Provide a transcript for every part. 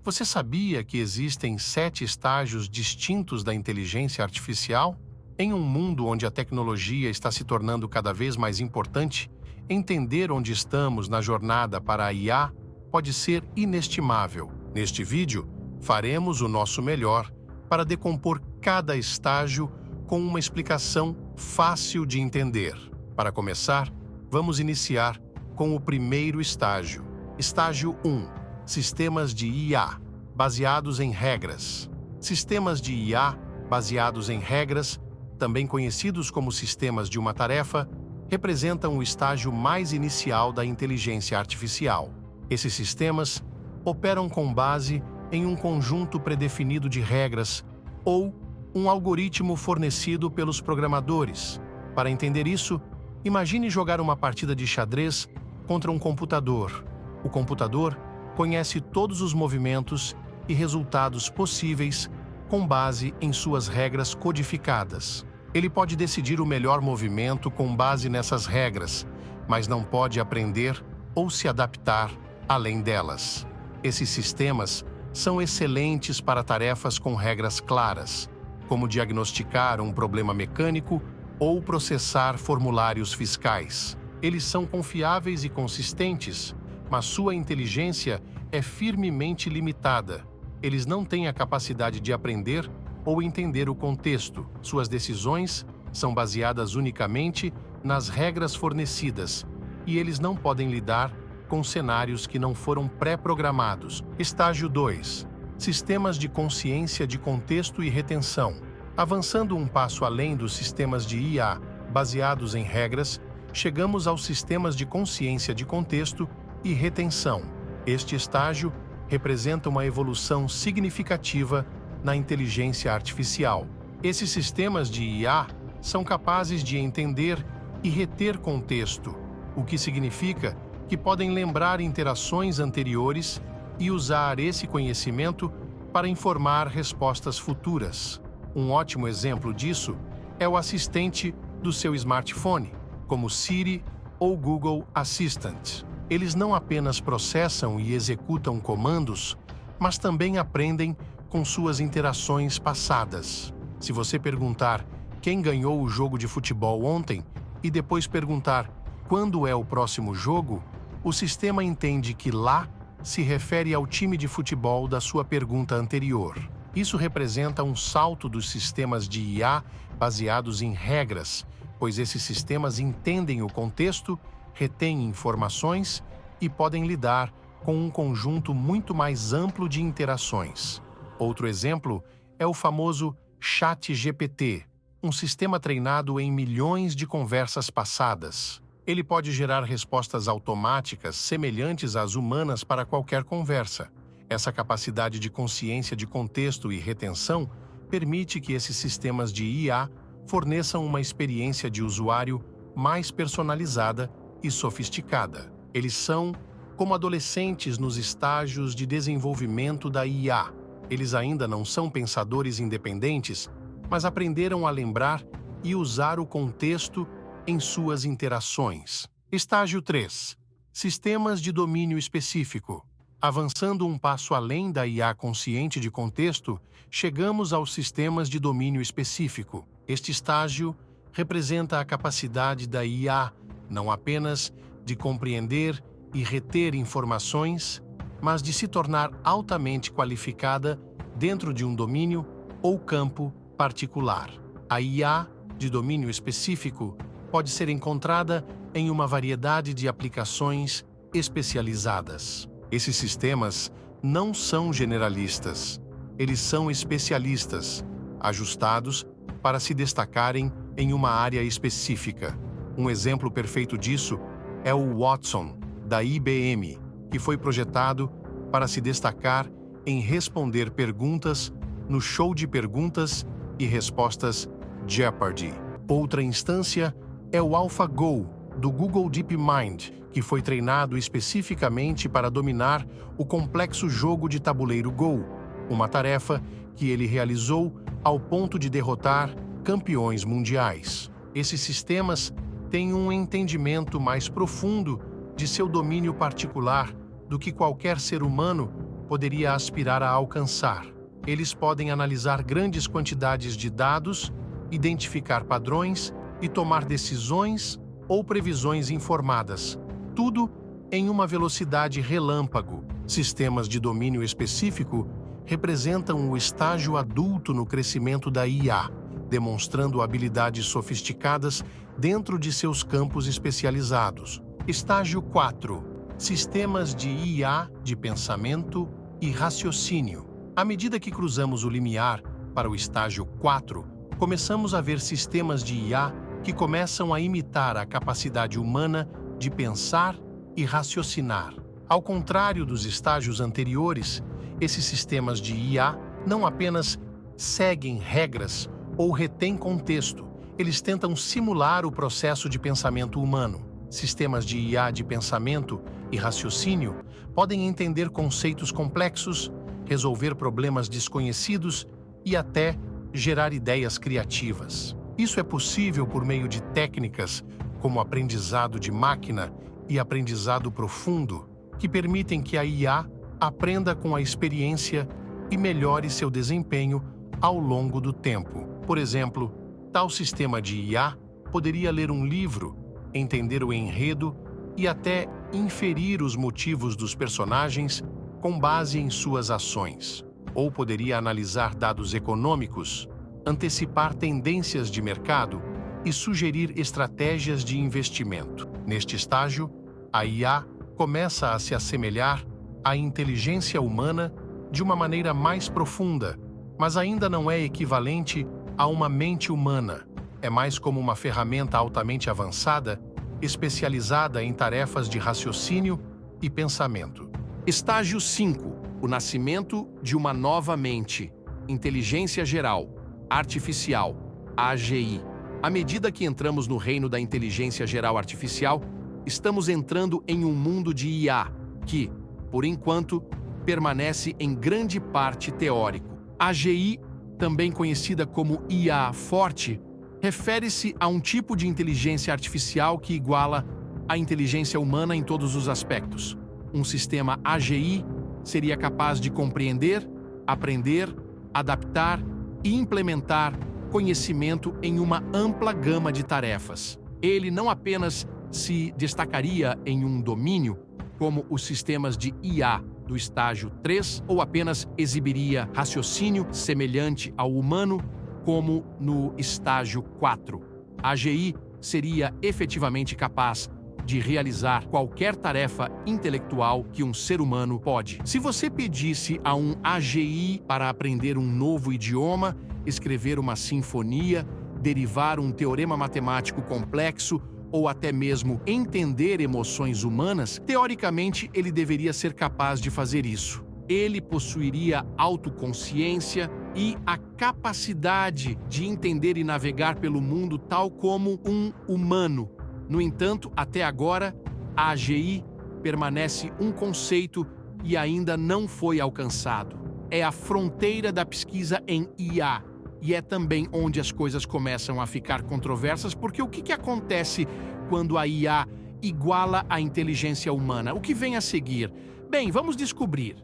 Você sabia que existem 7 estágios distintos da inteligência artificial? Em um mundo onde a tecnologia está se tornando cada vez mais importante, entender onde estamos na jornada para a IA pode ser inestimável. Neste vídeo, faremos o nosso melhor para decompor cada estágio com uma explicação fácil de entender. Para começar, vamos iniciar com o primeiro estágio. Estágio 1. Sistemas de IA, baseados em regras. Sistemas de IA, baseados em regras, também conhecidos como sistemas de uma tarefa, representam o estágio mais inicial da inteligência artificial. Esses sistemas operam com base em um conjunto predefinido de regras ou um algoritmo fornecido pelos programadores. Para entender isso, imagine jogar uma partida de xadrez contra um computador. O computador conhece todos os movimentos e resultados possíveis com base em suas regras codificadas. Ele pode decidir o melhor movimento com base nessas regras, mas não pode aprender ou se adaptar além delas. Esses sistemas são excelentes para tarefas com regras claras, como diagnosticar um problema mecânico ou processar formulários fiscais. Eles são confiáveis e consistentes, mas sua inteligência é firmemente limitada. Eles não têm a capacidade de aprender ou entender o contexto. Suas decisões são baseadas unicamente nas regras fornecidas, e eles não podem lidar com cenários que não foram pré-programados. Estágio 2. Sistemas de consciência de contexto e retenção. Avançando um passo além dos sistemas de IA baseados em regras, chegamos aos sistemas de consciência de contexto e retenção. Este estágio representa uma evolução significativa na inteligência artificial. Esses sistemas de IA são capazes de entender e reter contexto, o que significa que podem lembrar interações anteriores e usar esse conhecimento para informar respostas futuras. Um ótimo exemplo disso é o assistente do seu smartphone, como Siri ou Google Assistant. Eles não apenas processam e executam comandos, mas também aprendem com suas interações passadas. Se você perguntar quem ganhou o jogo de futebol ontem e depois perguntar quando é o próximo jogo, o sistema entende que lá se refere ao time de futebol da sua pergunta anterior. Isso representa um salto dos sistemas de IA baseados em regras, pois esses sistemas entendem o contexto, retêm informações e podem lidar com um conjunto muito mais amplo de interações. Outro exemplo é o famoso ChatGPT, um sistema treinado em milhões de conversas passadas. Ele pode gerar respostas automáticas semelhantes às humanas para qualquer conversa. Essa capacidade de consciência de contexto e retenção permite que esses sistemas de IA forneçam uma experiência de usuário mais personalizada e sofisticada. Eles são como adolescentes nos estágios de desenvolvimento da IA. Eles ainda não são pensadores independentes, mas aprenderam a lembrar e usar o contexto em suas interações. Estágio 3. Sistemas de domínio específico. Avançando um passo além da IA consciente de contexto, chegamos aos sistemas de domínio específico. Este estágio representa a capacidade da IA não apenas de compreender e reter informações, mas de se tornar altamente qualificada dentro de um domínio ou campo particular. A IA de domínio específico pode ser encontrada em uma variedade de aplicações especializadas. Esses sistemas não são generalistas, eles são especialistas, ajustados para se destacarem em uma área específica. Um exemplo perfeito disso é o Watson, da IBM, que foi projetado para se destacar em responder perguntas no show de perguntas e respostas Jeopardy. Outra instância é o AlphaGo, do Google DeepMind, que foi treinado especificamente para dominar o complexo jogo de tabuleiro Go, uma tarefa que ele realizou ao ponto de derrotar campeões mundiais. Esses sistemas têm um entendimento mais profundo de seu domínio particular do que qualquer ser humano poderia aspirar a alcançar. Eles podem analisar grandes quantidades de dados, identificar padrões e tomar decisões ou previsões informadas, tudo em uma velocidade relâmpago. Sistemas de domínio específico representam o estágio adulto no crescimento da IA, demonstrando habilidades sofisticadas dentro de seus campos especializados. Estágio 4. Sistemas de IA de pensamento e raciocínio. À medida que cruzamos o limiar para o estágio 4, começamos a ver sistemas de IA que começam a imitar a capacidade humana de pensar e raciocinar. Ao contrário dos estágios anteriores, esses sistemas de IA não apenas seguem regras ou retêm contexto, eles tentam simular o processo de pensamento humano. Sistemas de IA de pensamento e raciocínio podem entender conceitos complexos, resolver problemas desconhecidos e até gerar ideias criativas. Isso é possível por meio de técnicas como aprendizado de máquina e aprendizado profundo, que permitem que a IA aprenda com a experiência e melhore seu desempenho ao longo do tempo. Por exemplo, tal sistema de IA poderia ler um livro, entender o enredo e até inferir os motivos dos personagens com base em suas ações. Ou poderia analisar dados econômicos, antecipar tendências de mercado e sugerir estratégias de investimento. Neste estágio, a IA começa a se assemelhar à inteligência humana de uma maneira mais profunda, mas ainda não é equivalente a uma mente humana. É mais como uma ferramenta altamente avançada, especializada em tarefas de raciocínio e pensamento. Estágio 5. O nascimento de uma nova mente. Inteligência geral, artificial, AGI. À medida que entramos no reino da inteligência geral artificial, estamos entrando em um mundo de IA que, por enquanto, permanece em grande parte teórico. AGI, também conhecida como IA forte, refere-se a um tipo de inteligência artificial que iguala a inteligência humana em todos os aspectos. Um sistema AGI seria capaz de compreender, aprender, adaptar e implementar conhecimento em uma ampla gama de tarefas. Ele não apenas se destacaria em um domínio, como os sistemas de IA do estágio 3, ou apenas exibiria raciocínio semelhante ao humano, como no estágio 4. A AGI seria efetivamente capaz de realizar qualquer tarefa intelectual que um ser humano pode. Se você pedisse a um AGI para aprender um novo idioma, escrever uma sinfonia, derivar um teorema matemático complexo ou até mesmo entender emoções humanas, teoricamente ele deveria ser capaz de fazer isso. Ele possuiria autoconsciência e a capacidade de entender e navegar pelo mundo tal como um humano. No entanto, até agora, a AGI permanece um conceito e ainda não foi alcançado. É a fronteira da pesquisa em IA e é também onde as coisas começam a ficar controversas, porque o que acontece quando a IA iguala a inteligência humana? O que vem a seguir? Bem, vamos descobrir.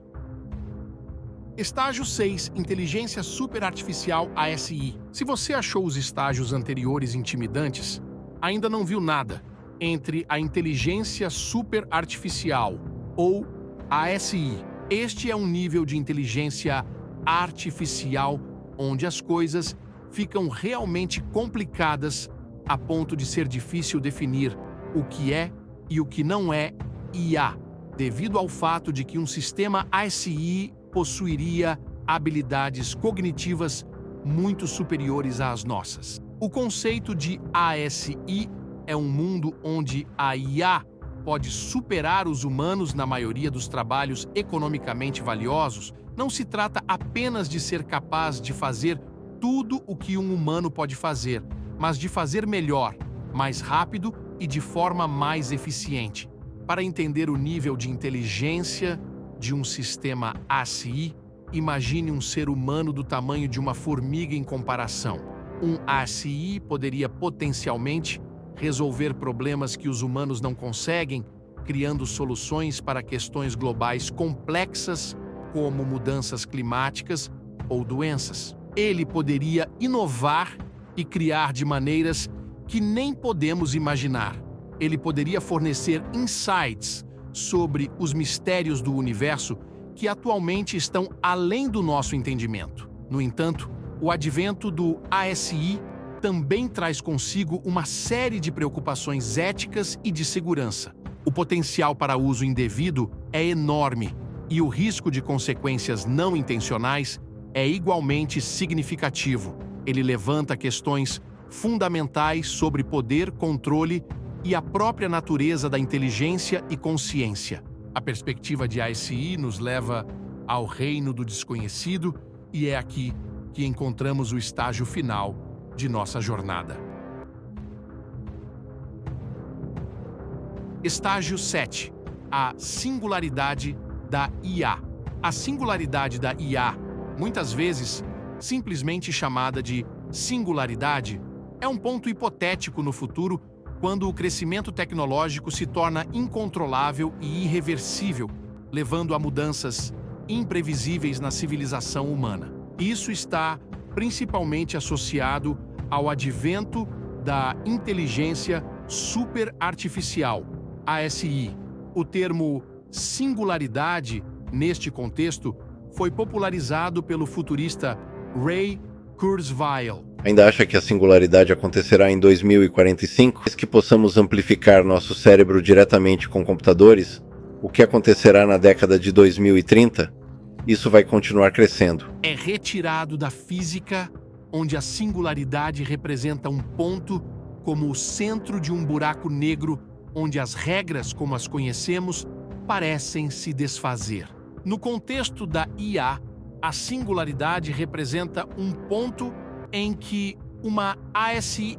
Estágio 6. Inteligência Superartificial ASI. Se você achou os estágios anteriores intimidantes, ainda não viu nada entre a inteligência superartificial, ou ASI. Este é um nível de inteligência artificial onde as coisas ficam realmente complicadas a ponto de ser difícil definir o que é e o que não é IA, devido ao fato de que um sistema ASI possuiria habilidades cognitivas muito superiores às nossas. O conceito de ASI é um mundo onde a IA pode superar os humanos na maioria dos trabalhos economicamente valiosos. Não se trata apenas de ser capaz de fazer tudo o que um humano pode fazer, mas de fazer melhor, mais rápido e de forma mais eficiente. Para entender o nível de inteligência de um sistema ASI, imagine um ser humano do tamanho de uma formiga em comparação. Um ASI poderia potencialmente resolver problemas que os humanos não conseguem, criando soluções para questões globais complexas como mudanças climáticas ou doenças. Ele poderia inovar e criar de maneiras que nem podemos imaginar. Ele poderia fornecer insights sobre os mistérios do universo que atualmente estão além do nosso entendimento. No entanto, o advento do ASI também traz consigo uma série de preocupações éticas e de segurança. O potencial para uso indevido é enorme e o risco de consequências não intencionais é igualmente significativo. Ele levanta questões fundamentais sobre poder, controle e a própria natureza da inteligência e consciência. A perspectiva de ASI nos leva ao reino do desconhecido e é aqui que encontramos o estágio final de nossa jornada. Estágio 7. A singularidade da IA. A singularidade da IA, muitas vezes simplesmente chamada de singularidade, é um ponto hipotético no futuro quando o crescimento tecnológico se torna incontrolável e irreversível, levando a mudanças imprevisíveis na civilização humana. Isso está principalmente associado ao advento da inteligência superartificial, ASI. O termo singularidade, neste contexto, foi popularizado pelo futurista Ray Kurzweil. Ainda acha que a singularidade acontecerá em 2045? Que possamos amplificar nosso cérebro diretamente com computadores? O que acontecerá na década de 2030? Isso vai continuar crescendo. É retirado da física, onde a singularidade representa um ponto como o centro de um buraco negro, onde as regras como as conhecemos parecem se desfazer. No contexto da IA, a singularidade representa um ponto em que uma ASI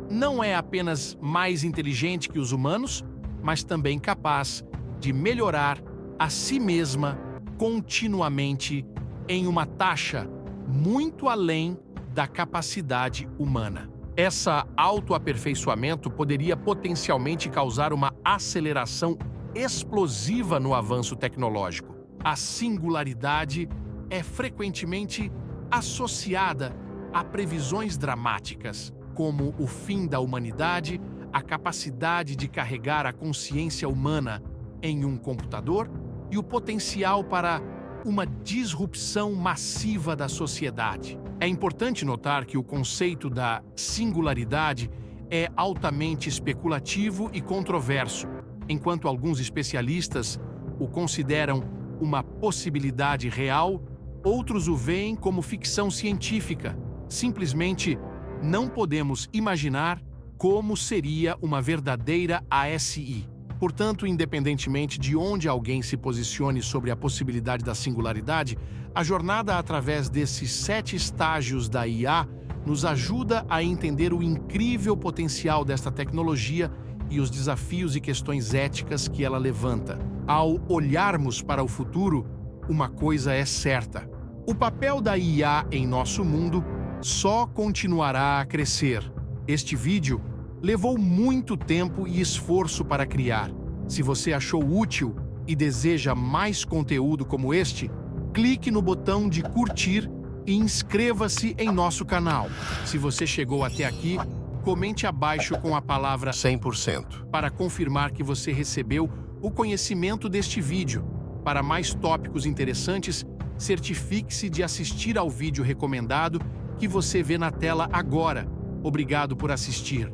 não é apenas mais inteligente que os humanos, mas também capaz de melhorar a si mesma continuamente em uma taxa muito além da capacidade humana. Esse autoaperfeiçoamento poderia potencialmente causar uma aceleração explosiva no avanço tecnológico. A singularidade é frequentemente associada a previsões dramáticas, como o fim da humanidade, a capacidade de carregar a consciência humana em um computador e o potencial para uma disrupção massiva da sociedade. É importante notar que o conceito da singularidade é altamente especulativo e controverso, enquanto alguns especialistas o consideram uma possibilidade real, outros o veem como ficção científica. Simplesmente não podemos imaginar como seria uma verdadeira ASI. Portanto, independentemente de onde alguém se posicione sobre a possibilidade da singularidade, a jornada através desses 7 estágios da IA nos ajuda a entender o incrível potencial desta tecnologia e os desafios e questões éticas que ela levanta. Ao olharmos para o futuro, uma coisa é certa: o papel da IA em nosso mundo só continuará a crescer. Este vídeo levou muito tempo e esforço para criar. Se você achou útil e deseja mais conteúdo como este, clique no botão de curtir e inscreva-se em nosso canal. Se você chegou até aqui, comente abaixo com a palavra 100%. para confirmar que você recebeu o conhecimento deste vídeo. Para mais tópicos interessantes, certifique-se de assistir ao vídeo recomendado que você vê na tela agora. Obrigado por assistir.